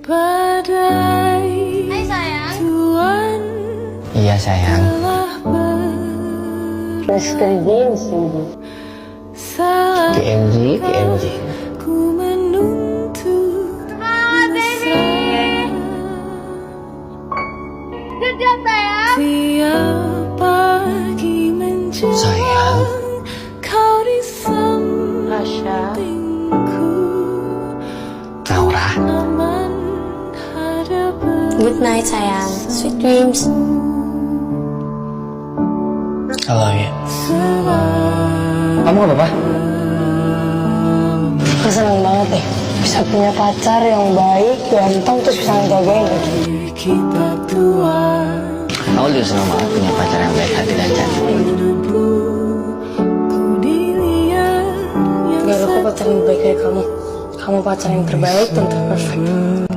Hai sayang. Iya sayang. Terus kerjain sih. KMG. Semangat baby. Good job sayang. Sayang. Tasya. Naura. Good night sayang. Sweet dreams. Halo ya. Kamu gak apa-apa? Aku seneng banget deh. Bisa punya pacar yang baik, ganteng, terus bisa ngejagain lagi. Aku juga senang banget punya pacar yang baik hati dan cantik. Gak ada kok pacar yang baik kayak kamu. Kamu pacar yang terbaik dan terperfect.